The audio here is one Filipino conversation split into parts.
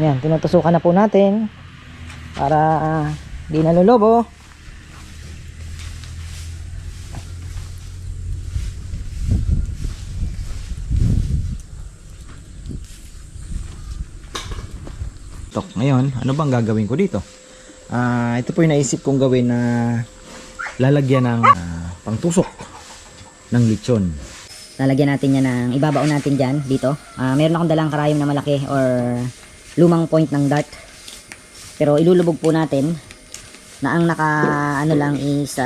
Ayan, tinutusukan na po natin para di nalulobo. Ngayon, ano bang gagawin ko dito? Ito po yung naisip kong gawin na lalagyan ng pangtusok ng lechon. Lalagyan natin yan ng ibabaon natin dyan dito. Meron akong dalang karayom na malaki or lumang point ng dart. Pero ilulubog po natin na ang ano lang is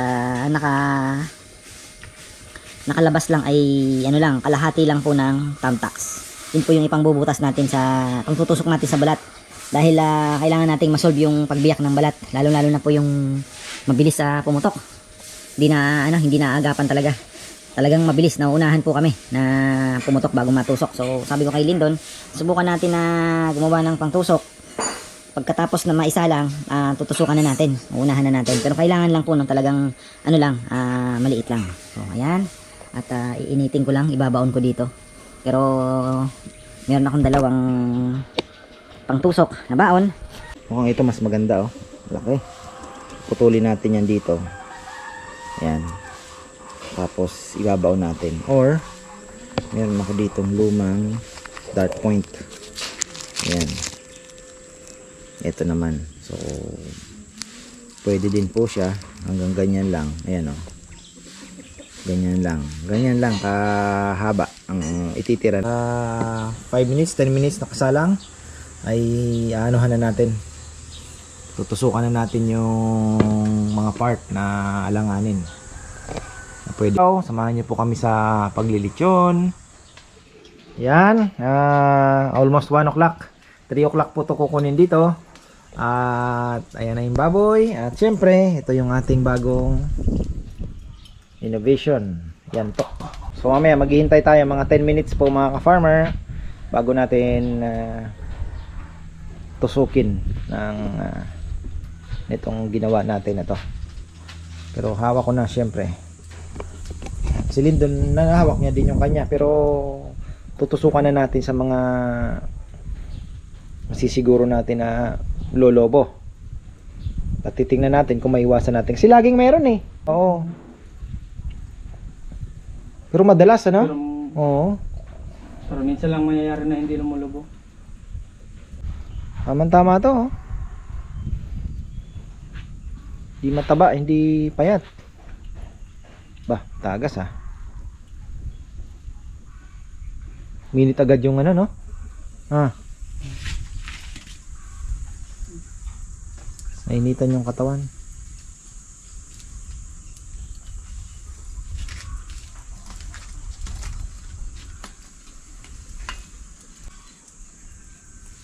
nakalabas lang ay ano lang, kalahati lang po ng thumbtacks. Yun po yung ipangbubutas natin sa pangtutusok natin sa balat. Dahil kailangan nating masolve yung pagbiyak ng balat, lalo na po yung mabilis sa pumutok. Hindi na agapan talaga. Talagang mabilis, nauunahan po kami na pumutok bago matusok. So sabi ko kay Lindon, subukan natin na gumawa ng pangtusok. Pagkatapos na maisa lang, tutusukan na natin, uunahan na natin. Pero kailangan lang po ng talagang maliit lang. So ayan, at iinitin ko lang, ibabaon ko dito. Pero meron akong dalawang pangtusok na baon. Mukhang ito mas maganda, oh. Laki. Putulin natin yan dito. Ayan. Tapos ibabaon natin. Or meron ako ditong lumang dart point. Ayan. Ito naman. So pwede din po siya. Hanggang ganyan lang. Ayan, oh. Ganyan lang. Ganyan lang kahaba ang ititira. 5 minutes, 10 minutes nakasalang ay anuhan na natin. Tutusukan na natin yung mga part na alanganin. Pwede. Samahan niyo po kami sa paglilitsyon. Yan, almost 1 o'clock. 3 o'clock po ito kukunin dito. At ayan na yung baboy. At syempre, ito yung ating bagong innovation. Yan to. So mamaya maghihintay tayo mga 10 minutes po mga ka-farmer bago natin tusukin ng itong ginawa natin na to. Pero hawak ko na syempre. Si Lindon, nahawak niya din yung kanya, pero tutusukan na natin sa mga masisiguro natin na lolobo. At titingnan natin kung maiwasan natin. Kasi laging meron eh. Oo. Pero madalas ano? Oo. Pero minsan lang mangyayari na hindi lumulubo. Tama to, oh. Hindi mataba, hindi payat. Bah, tagas ah. Minute agad yung ano, no? Nainitan yung katawan.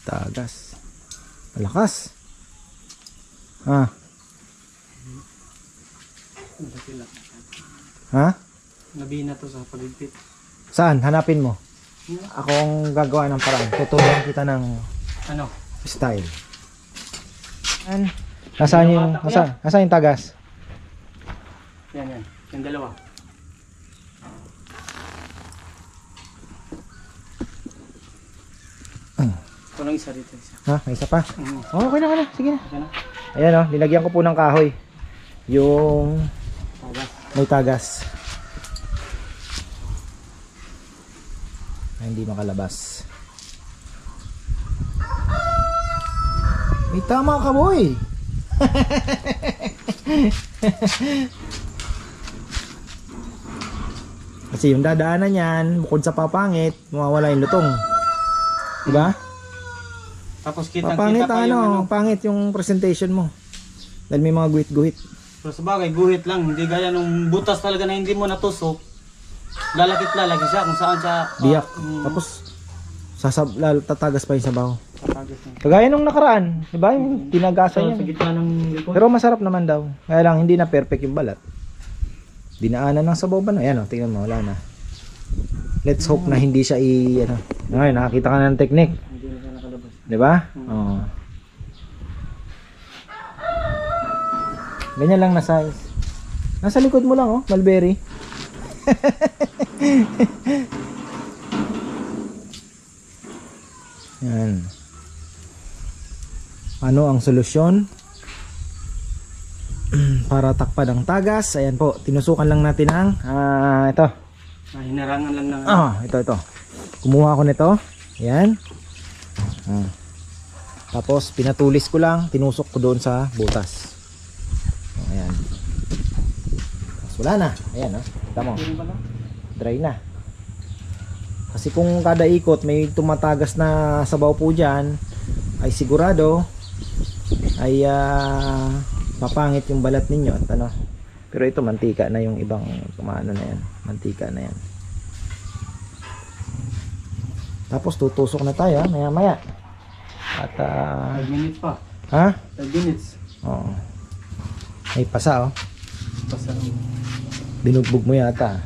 Tagas. Malakas. Ha? Nabina to sa paligpit. Saan? Hanapin mo. Ako ang gagawa ng paraan. Tuturuan kita ng Ano? style. Nasaan yung tagas? Yan. Yung dalawa. Ito lang isa dito. Ha? May isa pa? Oh, okay na. Sige na. Okay na. Ayan, oh. Nilagyan ko po ng kahoy. Yung Tagas. may tagas. Ay, hindi makalabas. May tama ka, boy. Kasi yung dadaanan yan, bukod sa papangit, mawawala yung lutong. Diba? Tapos Papangit kita pa yung pangit yung presentation mo. Dahil may mga guhit-guhit. Pero sa bagay, guhit lang. Hindi gaya nung butas talaga na hindi mo natusok. Lalaki siya kung saan siya. Biyak. Tapos tatagas pa yung sabaw. Tatagas na. Kagaya nung nakaraan, di ba? Yung tinagasan Sa yan. gitna ng likod. Pero masarap naman daw. Kaya lang hindi na perfect yung balat. Dinaanan ng sabaw ba na? Ayan o, tingnan mo, wala na. Let's hope na hindi siya Ay, nakakita ka na ng technique. Hindi na siya nakalabas. Di ba? Oo. Ganyan lang na size. Nasa likod mo lang, oh, mulberry. Yan. ano ang solusyon para takpan ang tagas. Ayan po, tinusukan lang natin ang ito. Hinarangan lang ng Ito. Kumuha ako nito. Ayan. Tapos pinatulis ko lang, tinusok ko doon sa butas. Ayan. Tapos wala na. Ayan, kita mo. Dry na. Kasi kung kada ikot may tumatagas na sabaw po dyan, ay sigurado ay papangit yung balat ninyo at ano. Pero ito mantika na yung ibang kumano na yan. Mantika na yan. Tapos tutusok na tayo maya maya. At 5 minutes pa. ha? 5 minutes. Oo. May pasa Basta Binugbog mo yata.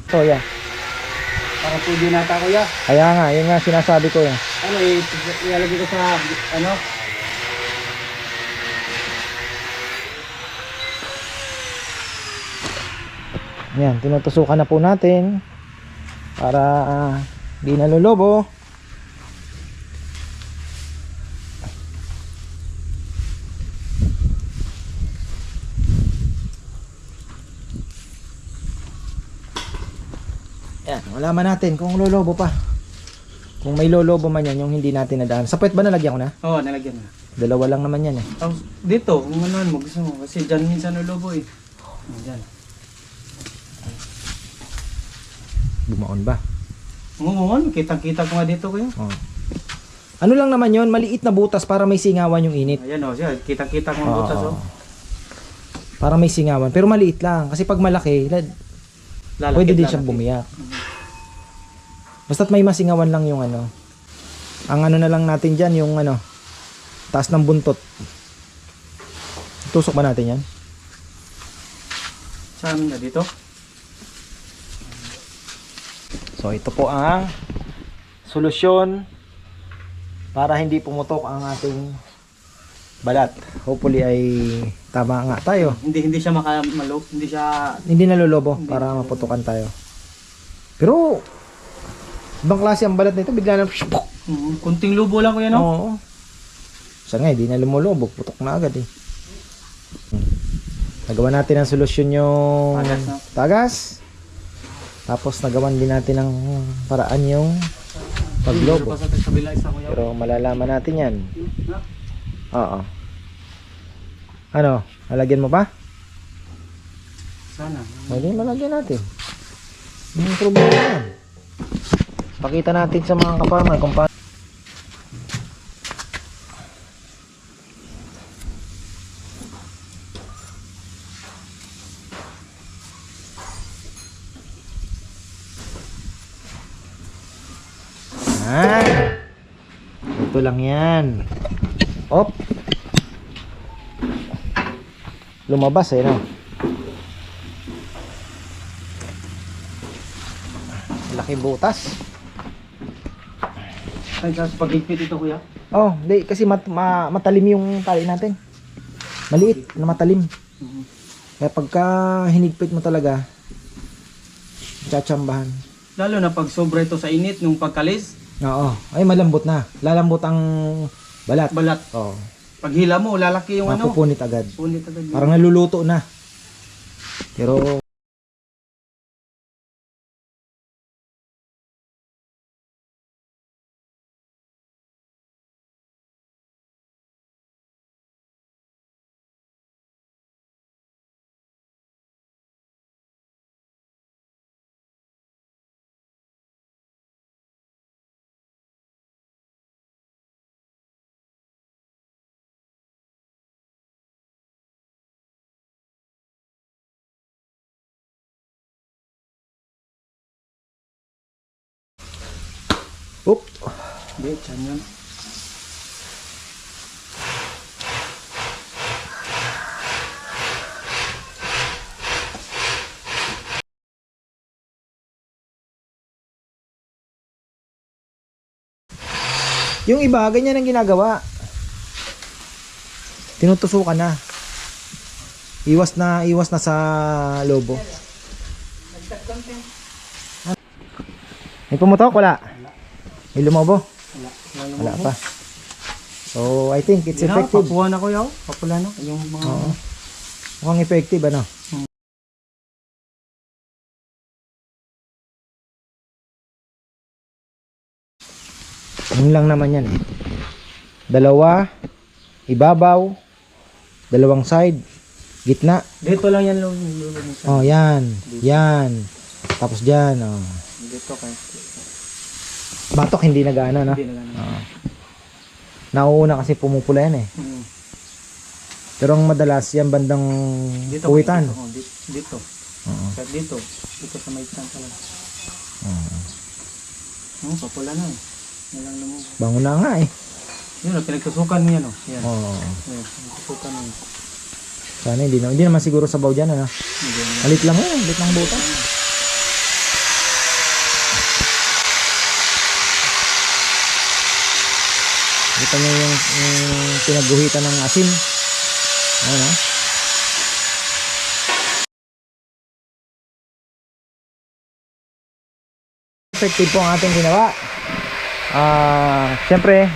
Ito yan. para pwede nata kuya. Kaya nga, yun nga sinasabi ko yan. Ano ilalagay ko sa ano? Yan, tinutusukan na po natin para di nalolobo. Yan, malaman natin kung lolobo pa. Kung may lolobo man yan, yung hindi natin nadaan. Sa puwet ba nalagyan ko na? Oo, nalagyan na. Dalawa lang naman yan eh. Tapos dito, kung ano mo gusto mo. Kasi dyan minsan nulobo eh. Dyan. Bumaon ba? Oo, kitang-kita ko nga dito kuya. Oh. Ano lang naman yon, maliit na butas para may singawan yung init. Ayan o, siya. Kitang-kita ko ang butas Oo. o. Para may singawan, pero maliit lang. Kasi pag malaki, pwede din siyang bumiyak. Basta't may masingawan lang yung ano. Ang ano na lang natin dyan, yung ano, taas ng buntot. Tusok ba natin yan? Saan na dito? So ito po ang solusyon para hindi pumutok ang ating balat. Hopefully ay tama nga tayo. Hindi siya makamalo. Hindi siya... Hindi nalolobo para maputukan tayo. Pero ibang klase ang balat nito, bigla na kunting lubo lang kuya no? Oo. Saan nga, hindi na lumulubog, putok na agad eh. Nagawa natin ang solusyon yung Tagas, no? tagas. Tapos nagawan din natin ang paraan yung paglobo. Pero pa sa kabila isa kuya. Pero malalaman natin yan. Oo. Ano, lalagyan mo pa? Sana. Hindi, malagyan natin. Yung problema yan. Pakita natin sa mga kaparmer kung paano. Ito lang yan. Op. Lumabas no. Laki butas. Ay, sa pag-higpit ito kuya? Oh, hindi kasi matalim yung tali natin. Maliit na matalim. Kaya pagka hinigpit mo talaga, tsatsambahan. Lalo na pag sobra ito sa init nung pagkalis, Oo, ay malambot na. Lalambot ang balat. balat. Oo, Pag hila mo, lalaki yung ano. mapupunit agad. Punit agad. Parang naluluto na. Pero oop. Hindi, tiyan yun. Yung iba, ganyan ang ginagawa. Tinutusukan na. Iwas na sa lobo. May pumutok? Wala. May lumobo? Wala pa. So, I think it's Yun na, effective. papuha na ko yaw. Papula na. Yung mga... Oo. Mukhang effective, ano? Yun lang naman yan. Dalawa, ibabaw, dalawang side, gitna. Dito lang yan lulubog. Oh, yan. Yan. Tapos dyan, oh. Dito kayo. Batok hindi nag-ano, no? Hindi na lang. Nauuna kasi pumupula yan eh. Pero ang madalas yan bandang Dito. kuwitan. Dito. Dito. Oo. Kahit dito. Dito sa may tan talaga. Oo. Papula na eh. Yan lang naman. Bango na nga eh. Yun, pinagtusukan niya no. Yan. Oo. Yan, pinagtusukan niya. Sana hindi naman siguro sabaw dyan, ano? Hindi na. Malit lang yan, malit lang buta. Kita nyo yung pinagguhitan ng asin. Ano? Effective po ang ating ginawa. Siyempre,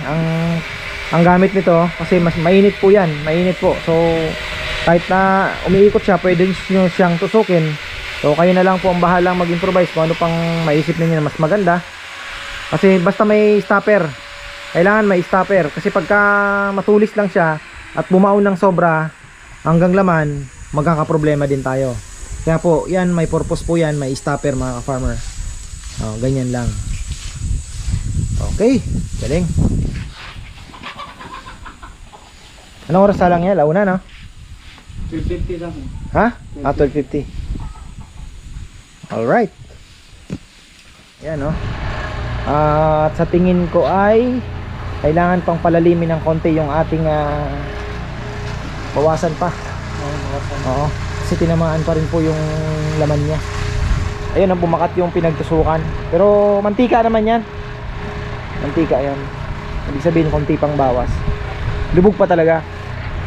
ang gamit nito, kasi mas mainit po yan, mainit po. So, kahit na umiikot siya, pwede nyo siyang tusukin. So, kayo na lang po ang bahalang mag-improvise kung ano pang maisip ninyo na mas maganda. Kasi basta may stopper, kailangan may stopper. Kasi pagka matulis lang siya at bumaon ng sobra hanggang laman, magkakaproblema din tayo. Kaya po, yan, may purpose po yan, may stopper mga ka-farmer. Ganyan lang. Okay, galing. Anong oras na lang yan? Launa, no? 250 lang. Ha? 12:50. Alright. Yan, no? At sa tingin ko ay kailangan pang palalimin ng konti yung ating bawasan pa. Oo. Kasi tinamaan pa rin po yung laman niya. Ayun, ang bumakat yung pinagtusukan. Pero mantika naman yan. Mantika yan. Ibig sabihin konti pang bawas. Lubog pa talaga.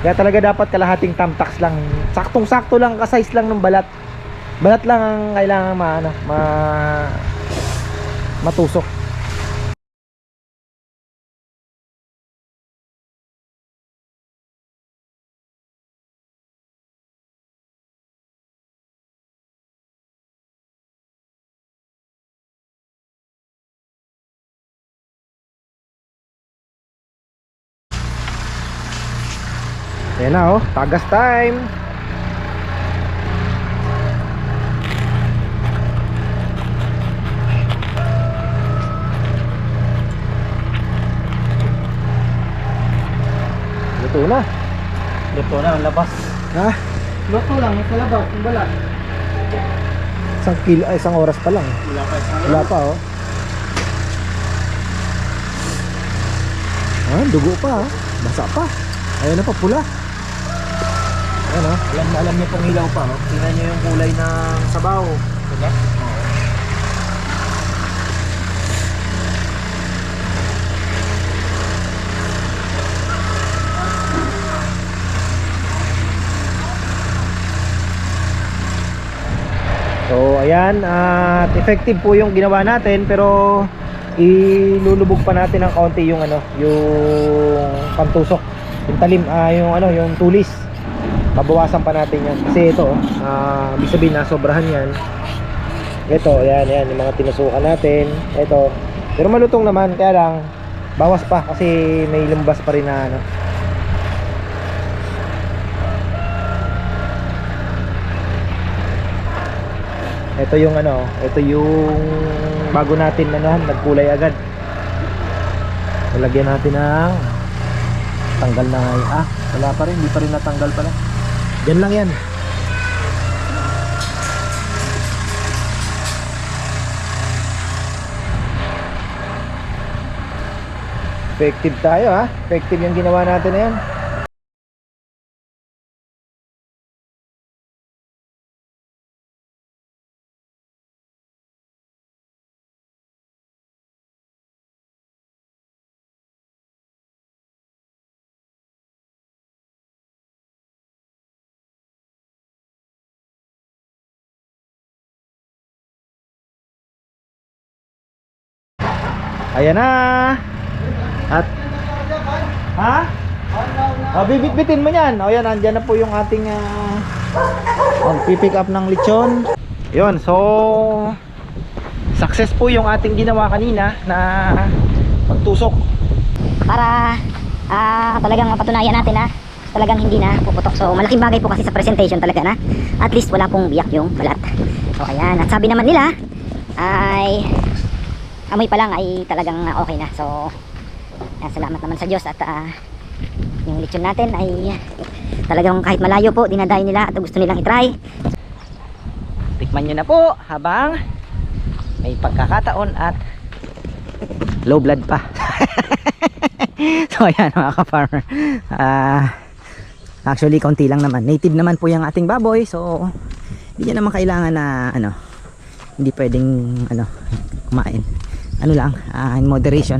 Kaya talaga dapat kalahating tamtax lang. Saktong-sakto lang, ka-size lang ng balat. Balat lang ang kailangan matusok. Ayan na, oh, tagas time. Luto na. Luto na ang labas. Ha? Luto lang, sa labas, yung balat. Isang oras pa lang. Wala pa isang Wala pa, oh. Dugo pa, oh. Basa pa. Ayun na pa, pula. Ayan, oh. Alam niyo pong hilaw pa, oh. Tingnan niyo yung kulay ng sabaw. Diba? So ayan, at effective po yung ginawa natin, pero ilulubog pa natin ng kaunti yung yung pantusok, yung talim, yung tulis. Babawasan pa natin yan kasi ito, ibig sabihin na sobrahan yan. Ito, ayan, yung mga tinusukan natin. Ito, pero malutong naman, kaya lang bawas pa kasi may lumbas pa rin na ito yung ito yung bago natin nagkulay agad. Lalagyan natin ng tanggal na wala pa rin, hindi pa rin natanggal pala. Diyan lang yan. Effective tayo, effective yung ginawa natin na yan. Ayan na. At Ha? Bibit-bitin mo yan. O yan, andyan na po yung ating pick up ng lechon. Yun, so success po yung ating ginawa kanina na pagtusok. Para talagang mapatunayan natin na talagang hindi na puputok. So malaking bagay po kasi sa presentation talaga na at least wala pong biyak yung balat. So ayan, at sabi naman nila ay amoy pa lang ay talagang okay na. So salamat naman sa Diyos at yung lechon natin ay talagang kahit malayo po dinadayo nila at gusto nilang itry. Tikman nyo na po habang may pagkakataon at low blood pa. So ayan mga ka-farmer, actually konti lang naman, native naman po yung ating baboy, so hindi nyo naman kailangan na hindi pwedeng kumain, lang in moderation.